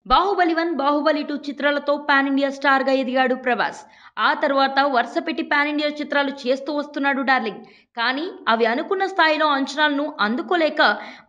బాహుబలి 1, బాహుబలి 2 చిత్రాలతో pan India స్టార్‌గా ఎదిగాడు ప్రభాస్. ఆ తర్వాత వరుసపెట్టి పాన్ ఇండియా చిత్రాలు చేస్తూ వస్తున్నాడు డార్లింగ్. కానీ అవి అనుకున్న స్థాయిలో అంచనాలను అందుకోలేక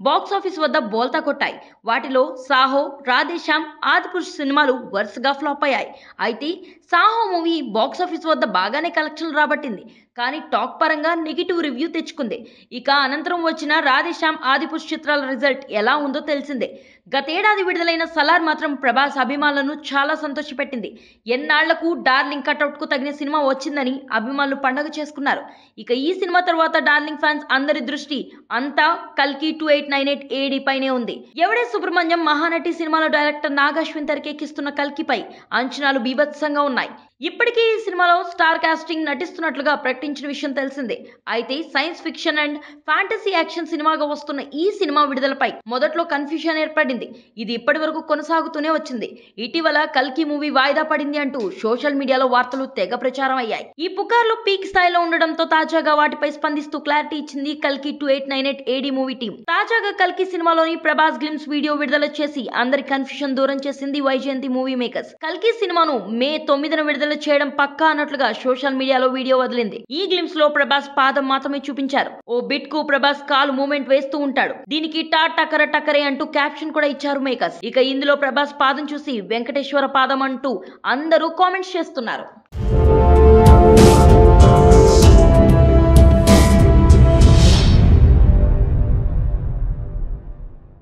బాక్సాఫీస్ వద్ద బోల్తా కొట్టాయి. వాటిలో సాహో, రాధేశ్యామ్, ఆదిపురుష్ సినిమాలు వరుసగా ఫ్లాప్ అయ్యాయి. అయితే సాహో మూవీ బాక్సాఫీస్ వద్ద బాగానే కలెక్షన్లు రాబట్టింది. కానీ టాక్ పరంగా నెగిటివ్ రివ్యూ తెచ్చుకుంది. ఇక అనంతరం వచ్చిన రాధేశ్యామ్, ఆదిపురుష్ చిత్రాల రిజల్ట్ ఎలా ఉందో తెలిసిందే. గతేడాది విడుదలైన సలార్ మాత్రం ప్రభాస్ అభిమానులను చాలా సంతోషపెట్టింది. ఎన్నాళ్లకు డార్లింగ్ కటౌట్‌కు తగిన సినిమా వచ్చిందని అభిమానులు పండగ చేసుకున్నారు. ఇక ఈ సినిమా తర్వాత డార్లింగ్ ఫ్యాన్స్ అందరి దృష్టి అంతా కల్కి 2898 ఏడీ పైనే ఉంది. ఎవడే సుబ్రహ్మణ్యం మహానటి సినిమాలో డైరెక్టర్ నాగశ్విన్ తెరకెక్కిస్తున్న కల్కిపై అంచనాలు బీభత్సంగా ఉన్నాయి. ఇప్పటికే ఈ సినిమాలో స్టార్ కాస్టింగ్ నటిస్తున్నట్లుగా ప్రకటించిన విషయం తెలిసిందే. అయితే science fiction and fantasy action సినిమాగా వస్తున్న ఈ సినిమా విడుదలపై మొదట్లో కన్ఫ్యూజన్ ఏర్పడింది. ఇది ఇప్పటి వరకు కొనసాగుతూనే వచ్చింది. ఇటీవల కల్కి మూవీ వాయిదా పడింది అంటూ సోషల్ మీడియాలో వార్తలు తెగ ప్రచారం అయ్యాయి. ఈ పుకార్లు పీక్ స్థాయిలో ఉండడంతో తాజాగా వాటిపై స్పందిస్తూ క్లారిటీ ఇచ్చింది కల్కి 2898 ఏడీ మూవీ టీం. తాజాగా కల్కి సినిమాలోని ప్రభాస్ గ్లిమ్స్ వీడియో విడుదల చేసి అందరి కన్ఫ్యూజన్ దూరం చేసింది వైజయంతి మూవీ మేకర్స్. కల్కి సినిమాను మే 9న విడుదల చేయడం పక్కా అన్నట్లుగా సోషల్ మీడియాలో వీడియో వదిలింది. ఈ గ్లిమ్స్ లో ప్రభాస్ పాదం మాత్రమే చూపించారు. ఓ బిట్ కు ప్రభాస్ కాలు మూమెంట్ వేస్తూ ఉంటాడు. దీనికి టా టకర టకరే అంటూ క్యాప్షన్ కూడా ఇచ్చారు మేకర్స్. ఇక ఇందులో ప్రభాస్ పాదం చూసి వెంకటేశ్వర పాదం అంటూ అందరూ కామెంట్స్ చేస్తున్నారు.